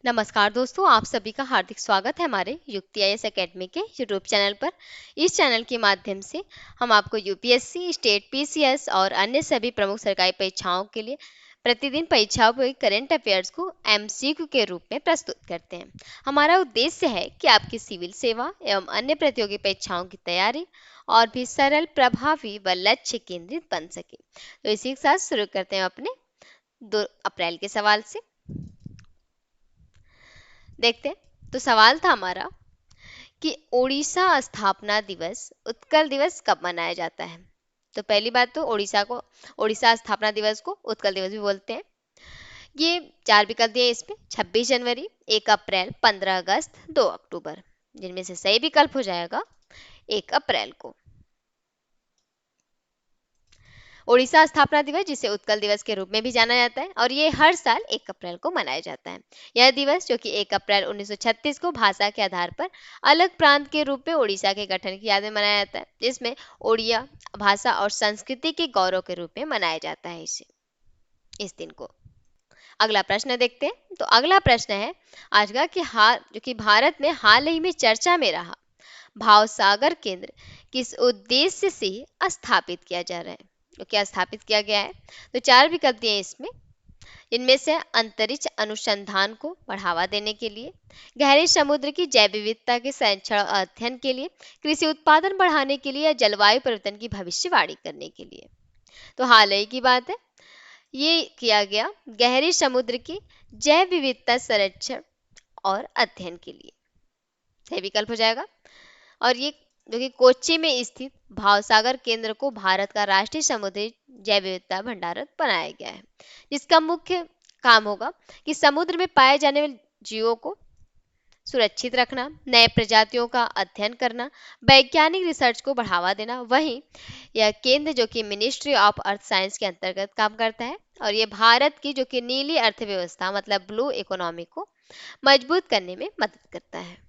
नमस्कार दोस्तों, आप सभी का हार्दिक स्वागत है हमारे युक्ति आईएएस एकेडमी के यूट्यूब चैनल पर। इस चैनल के माध्यम से हम आपको यूपीएससी, स्टेट पीसीएस और अन्य सभी प्रमुख सरकारी परीक्षाओं के लिए प्रतिदिन परीक्षाओं के करंट अफेयर्स को एमसीक्यू के रूप में प्रस्तुत करते हैं। हमारा उद्देश्य है कि आपकी सिविल सेवा एवं अन्य प्रतियोगी परीक्षाओं की तैयारी और भी सरल, प्रभावी व लक्ष्य केंद्रित बन सके। तो इसी के साथ शुरू करते हैं अपने 2 अप्रैल के सवाल से। देखते हैं। तो सवाल था हमारा कि ओडिशा स्थापना दिवस, उत्कल दिवस कब मनाया जाता है। तो पहली बात तो ओडिशा स्थापना दिवस को उत्कल दिवस भी बोलते हैं। ये 4 विकल्प दिए इसमें: 26 जनवरी, 1 अप्रैल, 15 अगस्त, 2 अक्टूबर, जिनमें से सही विकल्प हो जाएगा 1 अप्रैल को। ओडिशा स्थापना दिवस, जिसे उत्कल दिवस के रूप में भी जाना जाता है, और ये हर साल 1 अप्रैल को मनाया जाता है। यह दिवस, जो कि 1 अप्रैल 1936 को भाषा के आधार पर अलग प्रांत के रूप में ओडिशा के गठन की याद में मनाया जाता है, जिसमें ओडिया भाषा और संस्कृति के गौरव के रूप में मनाया जाता है इस दिन को। अगला प्रश्न देखते हैं। तो अगला प्रश्न है आज का कि जो कि भारत में हाल ही में चर्चा में रहा भावसागर केंद्र किस उद्देश्य से स्थापित किया जा रहा है। तो क्या स्थापित किया गया है। तो 4 विकल्प दिए इसमें। इनमें से अंतरिक्ष अनुसंधान को बढ़ावा देने के लिए, गहरे समुद्र की जैव विविधता के संरक्षण और अध्ययन के लिए, कृषि उत्पादन बढ़ाने के लिए, या जलवायु परिवर्तन की भविष्यवाणी करने के लिए। तो हाल ही की बात है, ये किया गया गहरे समुद्र की जैव विविधता संरक्षण और अध्ययन के लिए। सही विकल्प हो जाएगा। और ये जो कि कोच्चि में स्थित भावसागर केंद्र को भारत का राष्ट्रीय समुद्री जैव विविधता भंडार बनाया गया है, जिसका मुख्य काम होगा कि समुद्र में पाए जाने वाले जीवों को सुरक्षित रखना, नए प्रजातियों का अध्ययन करना, वैज्ञानिक रिसर्च को बढ़ावा देना। वहीं यह केंद्र, जो कि मिनिस्ट्री ऑफ अर्थ साइंस के अंतर्गत काम करता है, और ये भारत की जो कि नीली अर्थव्यवस्था मतलब ब्लू इकोनॉमी को मजबूत करने में मदद करता है।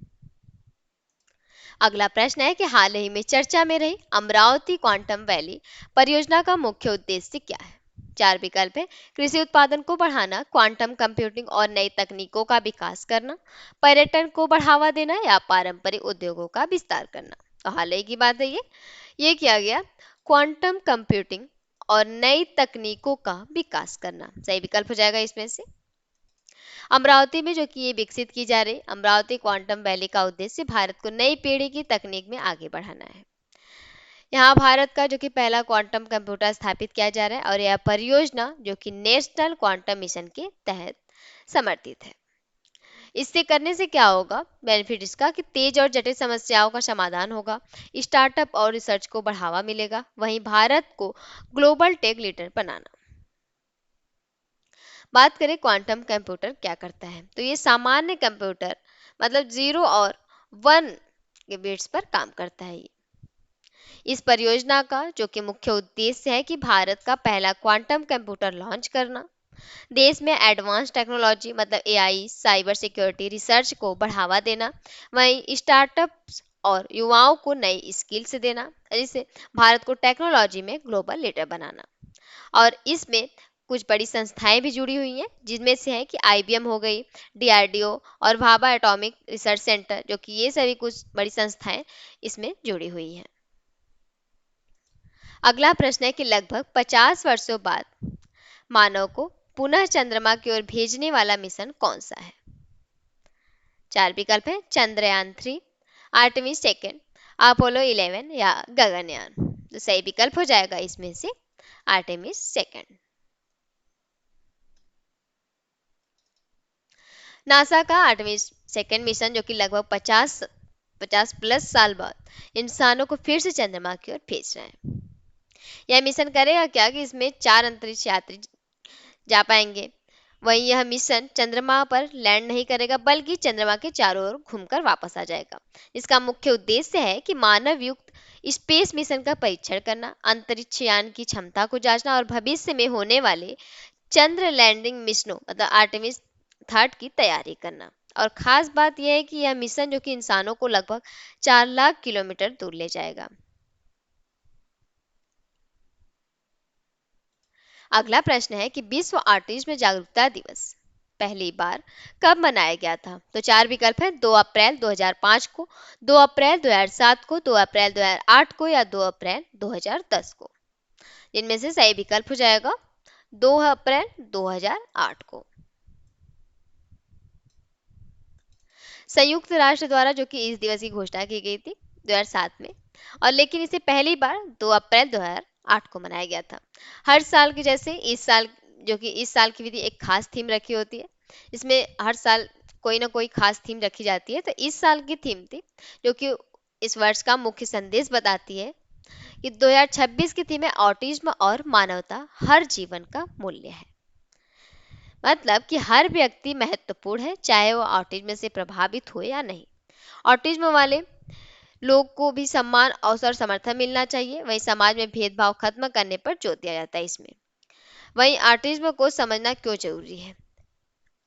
अगला प्रश्न है कि हाल ही में चर्चा में रही अमरावती क्वांटम वैली परियोजना का मुख्य उद्देश्य क्या है। 4 विकल्प है: कृषि उत्पादन को बढ़ाना, क्वांटम कंप्यूटिंग और नई तकनीकों का विकास करना, पर्यटन को बढ़ावा देना, या पारंपरिक उद्योगों का विस्तार करना। तो हाल ही की बात है ये किया गया क्वांटम कंप्यूटिंग और नई तकनीकों का विकास करना। सही विकल्प हो जाएगा इसमें से। अमरावती में जो कि ये विकसित की जा रही अमरावती क्वांटम वैली का उद्देश्य भारत को नई पीढ़ी की तकनीक में आगे बढ़ाना है। यहाँ भारत का जो कि पहला क्वांटम कंप्यूटर स्थापित किया जा रहा है, और यह परियोजना जो कि नेशनल क्वांटम मिशन के तहत समर्थित है। इससे करने से क्या होगा बेनिफिट इसका कि तेज और जटिल समस्याओं का समाधान होगा, स्टार्टअप और रिसर्च को बढ़ावा मिलेगा, वहीं भारत को ग्लोबल टेक लीडर बनाना। बात करें क्वांटम कंप्यूटर क्या करता है, तो ये सामान्य कंप्यूटर मतलब 0 और 1 के बिट्स पर काम करता है। इस परियोजना का जो कि मुख्य उद्देश्य है कि भारत का पहला क्वांटम कंप्यूटर लॉन्च करना, देश में एडवांस टेक्नोलॉजी मतलब एआई, साइबर सिक्योरिटी रिसर्च को बढ़ावा देना, वहीं स्टार्टअप्स और युवाओं को नई स्किल्स देना, जिससे भारत को टेक्नोलॉजी में ग्लोबल लीडर बनाना। और इसमें कुछ बड़ी संस्थाएं भी जुड़ी हुई हैं, जिनमें से है कि आईबीएम हो गई, डीआरडीओ और भाभा एटॉमिक रिसर्च सेंटर, जो कि ये सभी कुछ बड़ी संस्थाएं इसमें जुड़ी हुई हैं। अगला प्रश्न है कि लगभग 50 वर्षों बाद मानव को पुनः चंद्रमा की ओर भेजने वाला मिशन कौन सा है। 4 विकल्प है: चंद्रयान 3, आर्टेमिस 2, अपोलो 11, या गगनयान। तो सही विकल्प हो जाएगा इसमें से आर्टेमिस 2। नासा का आर्टेमिस 2 मिशन, जो कि लगभग 50 प्लस साल बाद इंसानों को फिर से चंद्रमा की ओर भेज रहा है। यह मिशन करेगा क्या कि इसमें 4 अंतरिक्ष यात्री जा पाएंगे। वहीं यह मिशन चंद्रमा पर लैंड नहीं करेगा, बल्कि चंद्रमा के चारों ओर घूमकर वापस आ जाएगा। इसका मुख्य उद्देश्य है कि मानव युक्त स्पेस मिशन का परीक्षण करना, अंतरिक्ष यान की क्षमता को जांचना, और भविष्य में होने वाले चंद्र लैंडिंग मिशनों मतलब आर्टेमिस 3 की तैयारी करना। और खास बात यह है कि यह मिशन जो कि इंसानों को लगभग 4 लाख किलोमीटर दूर ले जाएगा। अगला प्रश्न है कि विश्व ऑटिज्म जागरूकता दिवस पहली बार कब मनाया गया था? तो चार विकल्प हैं: 2 अप्रैल 2005 को, 2 अप्रैल 2007 को, 2 अप्रैल 2008 को या 2 अप्रैल 2010 को। जिनमें से सही विकल्प हो जाएगा 2 अप्रैल 2008 को। संयुक्त राष्ट्र द्वारा जो कि इस दिवस की घोषणा की गई थी 2007 में, और लेकिन इसे पहली बार 2 अप्रैल 2008 को मनाया गया था। हर साल की जैसे इस साल जो कि इस साल की विधि एक खास थीम रखी होती है, इसमें हर साल कोई ना कोई खास थीम रखी जाती है। तो इस साल की थीम थी जो कि इस वर्ष का मुख्य संदेश बताती है कि 2026 की थीम है ऑटिज्म और मानवता, हर जीवन का मूल्य है। मतलब कि हर व्यक्ति महत्वपूर्ण है, चाहे वो ऑटिज्म से प्रभावित हो या नहीं। ऑटिज्म वाले लोग को भी सम्मान, अवसर, समर्थन मिलना चाहिए। वहीं समाज में भेदभाव खत्म करने पर जोर दिया जाता है इसमें। वहीं ऑटिज्म को समझना क्यों जरूरी है,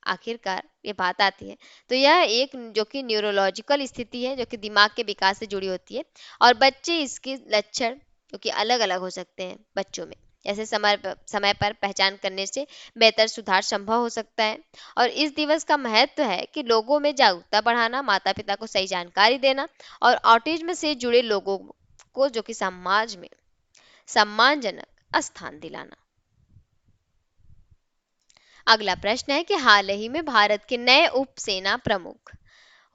आखिरकार ये बात आती है। तो यह एक जो कि न्यूरोलॉजिकल स्थिति है जो कि दिमाग के विकास से जुड़ी होती है, और बच्चे इसके लक्षण जो कि अलग अलग हो सकते हैं बच्चों में। जैसे समय पर पहचान करने से बेहतर सुधार संभव हो सकता है। और इस दिवस का महत्व है कि लोगों में जागरूकता बढ़ाना, माता पिता को सही जानकारी देना और ऑटिज्म से जुड़े लोगों को जो कि समाज में सम्मानजनक स्थान दिलाना। अगला प्रश्न है कि हाल ही में भारत के नए उप सेना प्रमुख,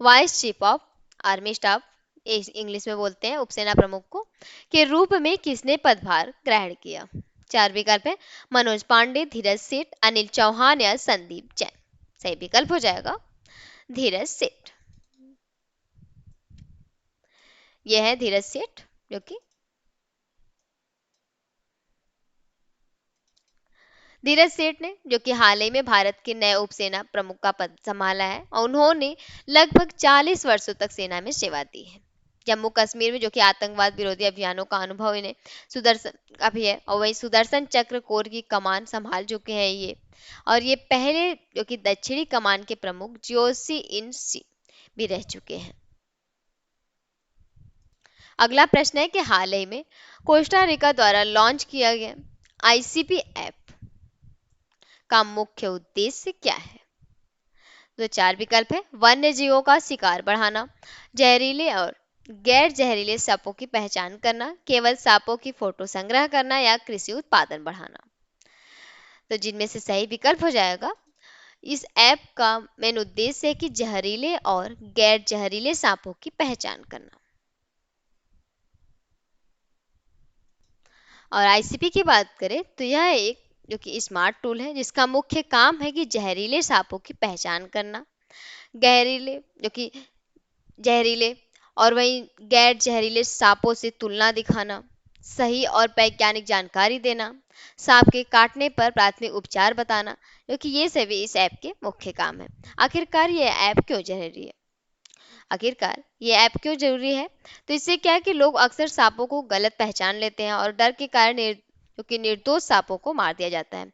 vice chief of army staff English में बोलते हैं उपसेना प्रमुख को, के रूप में किसने पदभार ग्रहण किया? चार विकल्प है: मनोज पांडे, धीरज सेठ, अनिल चौहान या संदीप जैन। सही विकल्प हो जाएगा धीरज सेठ। यह है धीरज सेठ जो कि धीरज सेठ ने जो कि हाल ही में भारत के नए उपसेना प्रमुख का पद संभाला है, और उन्होंने लगभग 40 वर्षों तक सेना में सेवा दी है। जम्मू कश्मीर में जो कि आतंकवाद विरोधी अभियानों का अनुभव इन्हें सुदर्शन अभी है, और वही सुदर्शन चक्र कोर की कमान संभाल चुके हैं ये। और ये पहले जो कि दक्षिणी कमान के प्रमुख जियोसी इन सी भी रह चुके हैं। अगला प्रश्न है कि हाल ही में कोस्टा रिका द्वारा लॉन्च किया गया आईसीपी ऐप का मुख्य उद्देश्य क्या है? तो चार विकल्प है: वन्य जीवों का शिकार बढ़ाना, जहरीले और गैर जहरीले सांपों की पहचान करना, केवल सांपों की फोटो संग्रह करना या कृषि उत्पादन बढ़ाना। तो जिनमें से सही विकल्प हो जाएगा इस ऐप का मेन उद्देश्य है कि जहरीले और गैर जहरीले सांपों की पहचान करना। और आईसीपी की बात करें तो यह एक जो कि स्मार्ट टूल है जिसका मुख्य काम है कि जहरीले सांपों की पहचान करना, गहरीले जो कि जहरीले और वहीं गैर जहरीले सांपों से तुलना दिखाना, सही और वैज्ञानिक जानकारी देना, सांप के काटने पर प्राथमिक उपचार बताना, क्योंकि ये सभी इस ऐप के मुख्य काम है। आखिरकार ये ऐप क्यों जरूरी है? आखिरकार ये ऐप क्यों जरूरी है? तो इससे क्या है कि लोग अक्सर सांपों को गलत पहचान लेते हैं और डर के कारण क्योंकि निर्दोष सांपों को मार दिया जाता है।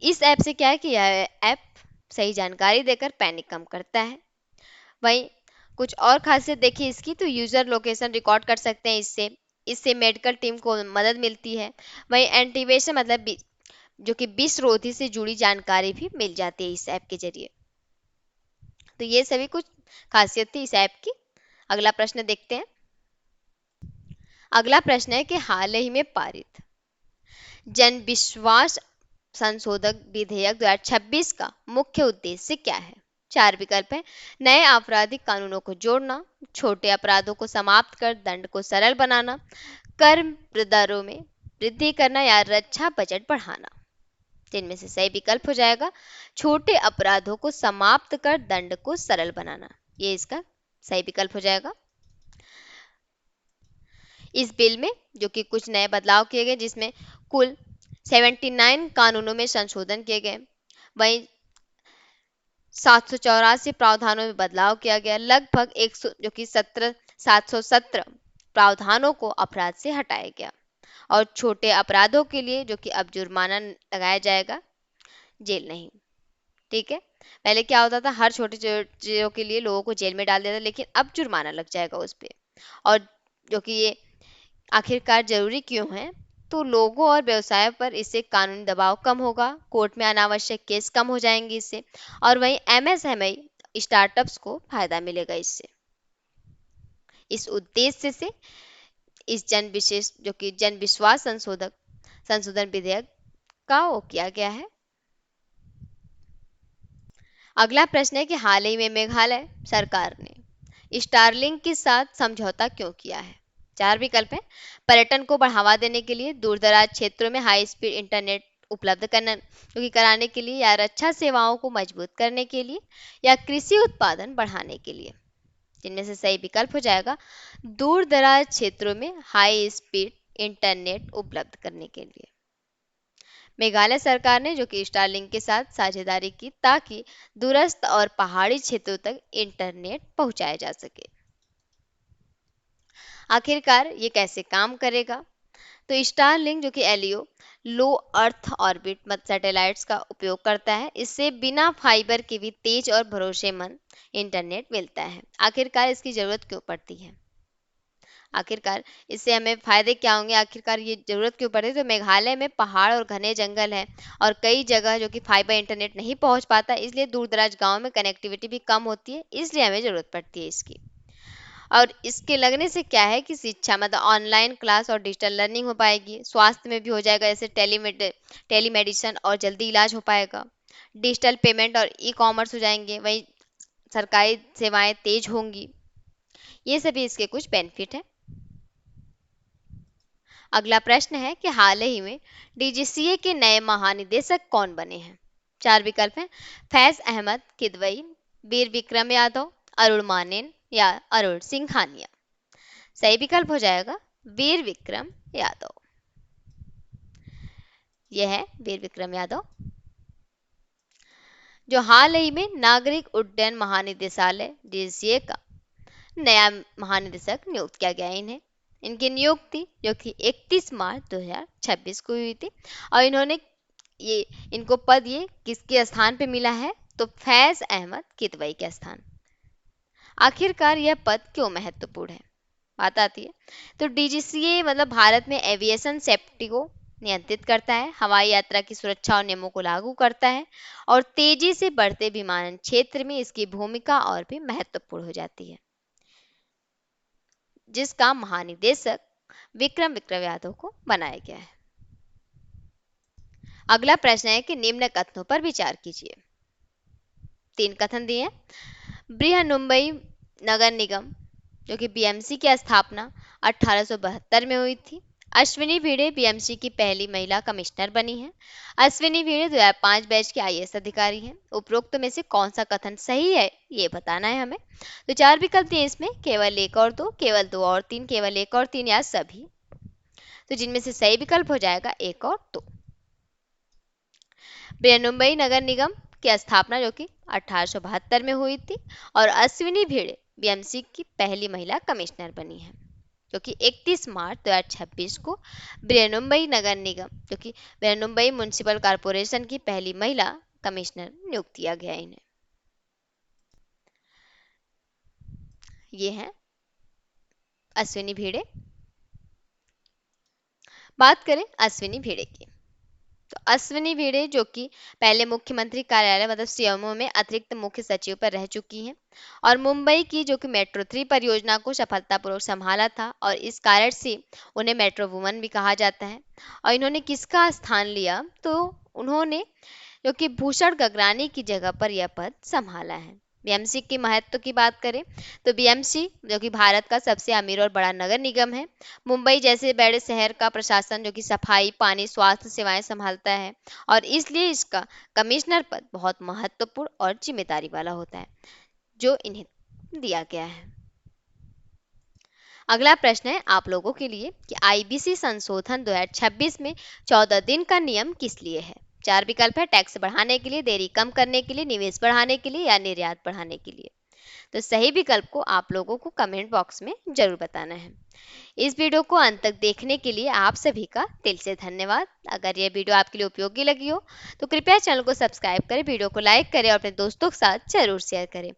इस ऐप से क्या है कि यह ऐप सही जानकारी देकर पैनिक कम करता है। वहीं कुछ और खासियत देखिए इसकी, तो यूजर लोकेशन रिकॉर्ड कर सकते हैं इससे इससे मेडिकल टीम को मदद मिलती है। वहीं एंटीवेशन मतलब जो कि विषरोधी से जुड़ी जानकारी भी मिल जाती है इस ऐप के जरिए। तो ये सभी कुछ खासियत थी इस ऐप की। अगला प्रश्न देखते हैं। अगला प्रश्न है कि हाल ही में पारित जन विश्वास संशोधक विधेयक 2026 का मुख्य उद्देश्य क्या है? चार विकल्प है: नए आपराधिक कानूनों को जोड़ना, छोटे अपराधों को समाप्त कर दंड को सरल बनाना, कर दरों में वृद्धि करना या रक्षा बजट बढ़ाना। जिनमें से सही विकल्प हो जाएगा छोटे अपराधों को समाप्त कर दंड को सरल बनाना। ये इसका सही विकल्प हो जाएगा। इस बिल में जो कि कुछ नए बदलाव किए गए जिसमें कुल 79 कानूनों में संशोधन किए गए, वहीं 784 प्रावधानों में बदलाव किया गया, लगभग 100 जो कि 717 प्रावधानों को अपराध से हटाया गया, और छोटे अपराधों के लिए जो कि अब जुर्माना लगाया जाएगा, जेल नहीं। ठीक है, पहले क्या होता था हर छोटी चीजों के लिए लोगों को जेल में डाल देता, लेकिन अब जुर्माना लग जाएगा उस पर। और जो कि ये आखिरकार जरूरी क्यों है? तो लोगों और व्यवसायों पर इससे कानूनी दबाव कम होगा, कोर्ट में अनावश्यक केस कम हो जाएंगे इससे, और वहीं एमएसएमई स्टार्टअप्स को फायदा मिलेगा इससे। इस उद्देश्य से इस जन विशेष जो कि जन विश्वास संशोधन विधेयक का वो किया गया है। अगला प्रश्न है कि हाल ही में मेघालय सरकार ने स्टारलिंक के साथ समझौता क्यों किया है। चार विकल्प हैं। पर्यटन को बढ़ावा देने के लिए, दूर दराज क्षेत्रों में हाई स्पीड इंटरनेट उपलब्ध करना क्योंकि कराने के लिए, या रक्षा सेवाओं को मजबूत करने के लिए, या कृषि उत्पादन बढ़ाने के लिए। जिनमें से सही विकल्प हो जाएगा दूर दराज क्षेत्रों में हाई स्पीड इंटरनेट उपलब्ध करने के लिए। मेघालय सरकार ने जो कि स्टारलिंक के साथ साझेदारी की ताकि दूरस्थ और पहाड़ी क्षेत्रों तक इंटरनेट पहुंचाया जा सके। आखिरकार ये कैसे काम करेगा? तो स्टारलिंक जो कि एलईओ लो अर्थ ऑर्बिट मत सैटेलाइट्स का उपयोग करता है। इससे बिना फाइबर के भी तेज और भरोसेमंद इंटरनेट मिलता है। आखिरकार इसकी जरूरत क्यों पड़ती है? आखिरकार इससे हमें फायदे क्या होंगे? आखिरकार ये जरूरत क्यों पड़ती है? तो मेघालय में पहाड़ और घने जंगल हैं और कई जगह जो कि फाइबर इंटरनेट नहीं पहुंच पाता, इसलिए दूर दराज गाँव में कनेक्टिविटी भी कम होती है, इसलिए हमें जरूरत पड़ती है इसकी। और इसके लगने से क्या है कि शिक्षा मतलब ऑनलाइन क्लास और डिजिटल लर्निंग हो पाएगी, स्वास्थ्य में भी हो जाएगा, जैसे टेलीमेडिसिन और जल्दी इलाज हो पाएगा, डिजिटल पेमेंट और ई कॉमर्स हो जाएंगे, वहीं सरकारी सेवाएं तेज होंगी। ये सभी इसके कुछ बेनिफिट हैं। अगला प्रश्न है कि हाल ही में डीजीसीए के नए महानिदेशक कौन बने हैं। चार विकल्प हैं। फैज अहमद किदवई, वीर विक्रम यादव, अरुण मानेन, या अरुण सिंघानिया। सही विकल्प हो जाएगा वीर विक्रम यादव। यह है वीर विक्रम यादव, जो हाल ही में नागरिक उड्डयन महानिदेशालय डीजीसीए का नया महानिदेशक नियुक्त किया गया है इन्हें। इनकी नियुक्ति जो कि 31 मार्च 2026 को हुई थी, और इन्होंने ये इनको पद ये किसके स्थान पे मिला है? तो फैज अहमद किदवई के स्थान। आखिरकार यह पद क्यों महत्वपूर्ण है? बात आती है तो डीजीसीए मतलब भारत में एविएशन सेफ्टी को नियंत्रित करता है, हवाई यात्रा की सुरक्षा और नियमों को लागू करता है, और तेजी से बढ़ते विमानन क्षेत्र में इसकी भूमिका और भी महत्वपूर्ण हो जाती है, जिसका महानिदेशक विक्रम यादव को बनाया गया है। अगला प्रश्न है कि निम्न कथनों पर विचार कीजिए। तीन कथन दिए हैं। बृहन्मुंबई नगर निगम जो कि बीएमसी की स्थापना 1872 में हुई थी। अश्विनी भिड़े बीएमसी की पहली महिला कमिश्नर बनी हैं। अश्विनी भिड़े 2005 बैच के आईएएस अधिकारी हैं। उपरोक्त में से कौन सा कथन सही है ये बताना है हमें। तो चार विकल्प दिए इसमें, केवल एक और दो, केवल दो और तीन, केवल एक और तीन, या सभी। तो जिनमें से सही विकल्प हो जाएगा एक और दो। बृहन्मुंबई नगर निगम की स्थापना जो कि 1872 में हुई थी, और अश्विनी भिड़े बीएमसी की पहली महिला कमिश्नर बनी है, जो कि 31 मार्च 2026 को बृहन्मुंबई नगर निगम जो कि बृहन्मुंबई म्युनिसिपल कॉरपोरेशन की पहली महिला कमिश्नर नियुक्त किया गया इन्हें। ये है अश्विनी भिड़े। बात करें अश्विनी भिड़े की, तो अश्विनी भिड़े जो कि पहले मुख्यमंत्री कार्यालय मतलब सीएमओ में अतिरिक्त मुख्य सचिव पर रह चुकी हैं, और मुंबई की जो कि मेट्रो 3 परियोजना को सफलतापूर्वक संभाला था, और इस कारण से उन्हें मेट्रो वुमन भी कहा जाता है। और इन्होंने किसका स्थान लिया? तो उन्होंने जो कि भूषण गगरानी की जगह पर यह पद संभाला है। बीएमसी के महत्व की बात करें तो बीएमसी जो कि भारत का सबसे अमीर और बड़ा नगर निगम है, मुंबई जैसे बड़े शहर का प्रशासन जो कि सफाई, पानी, स्वास्थ्य सेवाएं संभालता है, और इसलिए इसका कमिश्नर पद बहुत महत्वपूर्ण और जिम्मेदारी वाला होता है जो इन्हें दिया गया है। अगला प्रश्न है आप लोगों के लिए कि आईबीसी संशोधन 2026 में 14 दिन का नियम किस लिए है। चार विकल्प है। टैक्स बढ़ाने के लिए, देरी कम करने के लिए, निवेश बढ़ाने के लिए, या निर्यात बढ़ाने के लिए। तो सही विकल्प को आप लोगों को कमेंट बॉक्स में जरूर बताना है। इस वीडियो को अंत तक देखने के लिए आप सभी का दिल से धन्यवाद। अगर यह वीडियो आपके लिए उपयोगी लगी हो तो कृपया चैनल को सब्सक्राइब करें, वीडियो को लाइक करें और अपने दोस्तों के साथ जरूर शेयर करें।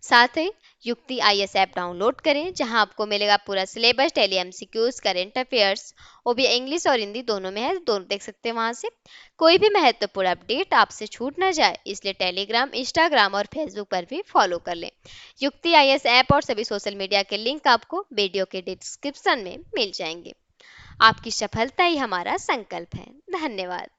साथ ही युक्ति आईएएस ऐप डाउनलोड करें, जहां आपको मिलेगा पूरा syllabus, daily MCQs, current affairs, वो भी इंग्लिश और हिंदी दोनों में है, दोनों देख सकते हैं वहां से। कोई भी महत्वपूर्ण अपडेट आपसे छूट ना जाए, इसलिए टेलीग्राम, इंस्टाग्राम और फेसबुक पर भी फॉलो कर लें। युक्ति आईएएस ऐप और सभी सोशल मीडिया के लिंक आपको वीडियो के डिस्क्रिप्शन में मिल जाएंगे। आपकी सफलता ही हमारा संकल्प है। धन्यवाद।